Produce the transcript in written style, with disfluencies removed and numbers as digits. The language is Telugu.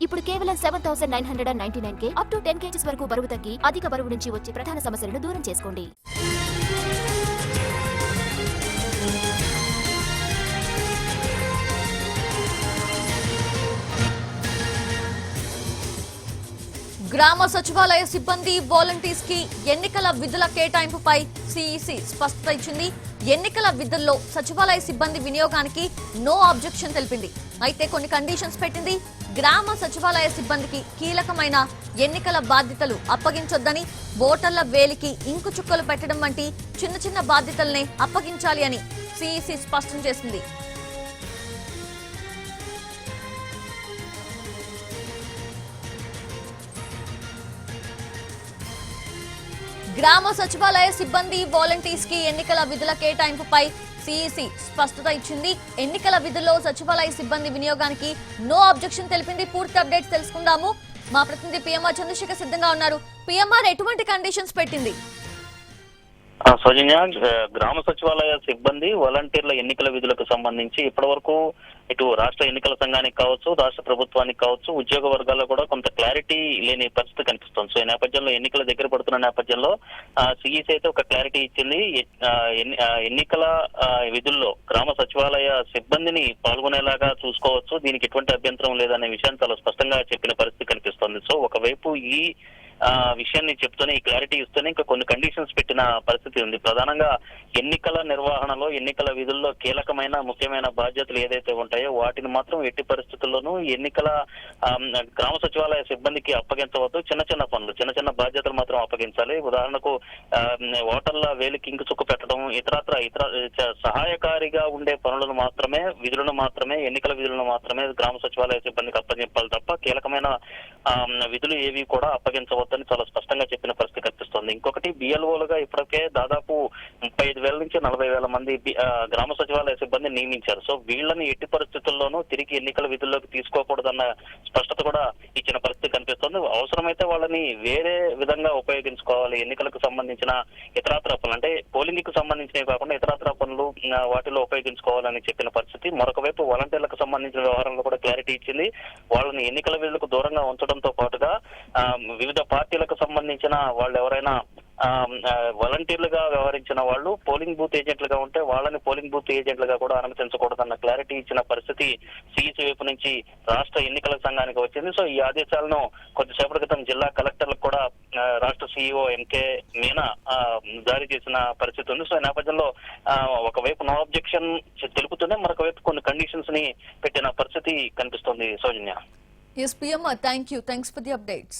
ఇప్పుడు కేవలం 7,999 అప్ టు 10 kgs వరకు బరువు తగ్గి అధిక బరువు నుంచి వచ్చే ప్రధాన సమస్యలను దూరం చేసుకోండి. గ్రామ సచివాలయ సిబ్బంది వాలంటీర్స్ కి ఎన్నికల విధుల కేటాయింపుపై సిఇసి స్పష్టత ఇచ్చింది. ఎన్నికల విధుల్లో సచివాలయ సిబ్బంది వినియోగానికి నో ఆబ్జెక్షన్ తెలిపింది. అయితే కొన్ని కండిషన్స్ పెట్టింది. గ్రామ సచివాలయ సిబ్బందికి కీలకమైన ఎన్నికల బాధ్యతలు అప్పగించొద్దని, ఓటర్ల వేలికి ఇంకు చుక్కలు పెట్టడం వంటి చిన్న చిన్న బాధ్యతల్నే అప్పగించాలి అని సిఇసి స్పష్టం చేసింది. గ్రామ సచివాలయ సిబ్బంది వాలంటీర్స్ కి ఎన్నికల విధుల కేటాయింపుపై సిఇసి స్పష్టత ఇచ్చింది. ఎన్నికల విధుల్లో సచివాలయ సిబ్బంది వినియోగానికి నో ఆబ్జెక్షన్ తెలిపింది. పూర్తి అప్డేట్స్ తెలుసుకుందాము. మా ప్రతినిధి పిఎంఆర్ చంద్రశేఖర్ సిద్ధంగా ఉన్నారు. పిఎంఆర్ ఎటువంటి కండిషన్స్ పెట్టింది? సౌజన్య, గ్రామ సచివాలయ సిబ్బంది వాలంటీర్ల ఎన్నికల విధులకు సంబంధించి ఇప్పటి వరకు ఇటు రాష్ట్ర ఎన్నికల సంఘానికి కావచ్చు, రాష్ట్ర ప్రభుత్వానికి కావచ్చు, ఉద్యోగ వర్గాల్లో కూడా కొంత క్లారిటీ లేని పరిస్థితి కనిపిస్తుంది. సో ఈ నేపథ్యంలో ఎన్నికల దగ్గర పడుతున్న నేపథ్యంలో సిఇసి అయితే ఒక క్లారిటీ ఇచ్చింది. ఎన్నికల విధుల్లో గ్రామ సచివాలయ సిబ్బందిని పాల్గొనేలాగా చూసుకోవచ్చు, దీనికి ఎటువంటి అభ్యంతరం లేదనే విషయాన్ని చాలా స్పష్టంగా చెప్పిన పరిస్థితి కనిపిస్తుంది. సో ఒకవైపు ఈ విషయాన్ని చెప్తూనే, ఈ క్లారిటీ ఇస్తూనే ఇంకా కొన్ని కండిషన్స్ పెట్టిన పరిస్థితి ఉంది. ప్రధానంగా ఎన్నికల నిర్వహణలో, ఎన్నికల విధుల్లో కీలకమైన ముఖ్యమైన బాధ్యతలు ఏదైతే ఉంటాయో వాటిని మాత్రం ఎట్టి పరిస్థితుల్లోనూ ఎన్నికల గ్రామ సచివాలయ సిబ్బందికి అప్పగించవద్దు. చిన్న చిన్న పనులు, చిన్న చిన్న బాధ్యతలు మాత్రం అప్పగించాలి. ఉదాహరణకు ఓటర్ల వేలికి ఇంకు చుక్కు పెట్టడం, ఇతర సహాయకారిగా ఉండే పనులను మాత్రమే, విధులను మాత్రమే, ఎన్నికల విధులను మాత్రమే గ్రామ సచివాలయ సిబ్బందికి అప్పగించాలి తప్ప కీలకమైన విధులు ఏవి కూడా అప్పగించవద్దని చాలా స్పష్టంగా చెప్పిన పరిస్థితి కనిపిస్తుంది. ఇంకొకటి, బిఎల్ఓలుగా ఇప్పటికే దాదాపు 35,000 నుంచి 40,000 మంది గ్రామ సచివాలయ సిబ్బంది నియమించారు. సో వీళ్ళని ఎట్టి పరిస్థితుల్లోనూ తిరిగి ఎన్నికల విధుల్లోకి తీసుకోకూడదన్న స్పష్టత కూడా ఇచ్చిన పరిస్థితి కనిపిస్తుంది. అవసరమైతే వాళ్ళని వేరే విధంగా ఉపయోగించుకోవాలి. ఎన్నికలకు సంబంధించిన ఇతరాతర పనులు, అంటే పోలింగ్ కు సంబంధించినవి కాకుండా ఇతరాతర పనులు వాటిలో ఉపయోగించుకోవాలని చెప్పిన పరిస్థితి. మరొక వైపు వాలంటీర్లకు సంబంధించిన వ్యవహారంలో కూడా క్లారిటీ ఇచ్చింది. వాళ్ళని ఎన్నికల విధులకు దూరంగా ఉంచడంతో పాటుగా వివిధ పార్టీలకు సంబంధించిన వాళ్ళు ఎవరైనా వాలంటీర్లుగా వ్యవహరించిన వాళ్ళు పోలింగ్ బూత్ ఏజెంట్లుగా ఉంటే వాళ్ళని పోలింగ్ బూత్ ఏజెంట్లుగా కూడా అనుమతించకూడదన్న క్లారిటీ ఇచ్చిన పరిస్థితి సిఇసి వైపు నుంచి రాష్ట్ర ఎన్నికల సంఘానికి వచ్చింది. సో ఈ ఆదేశాలను కొద్దిసేపటి క్రితం జిల్లా కలెక్టర్లకు కూడా రాష్ట్ర సిఇఓ ఎంకే మీనా జారీ చేసిన పరిస్థితి ఉంది. సో ఈ నేపథ్యంలో ఒకవైపు నో అబ్జెక్షన్ తెలుపుతూనే మరొక వైపు కొన్ని కండిషన్స్ ని పెట్టిన పరిస్థితి కనిపిస్తుంది. సౌజన్య. Yes, PMR, thank you. Thanks for the updates.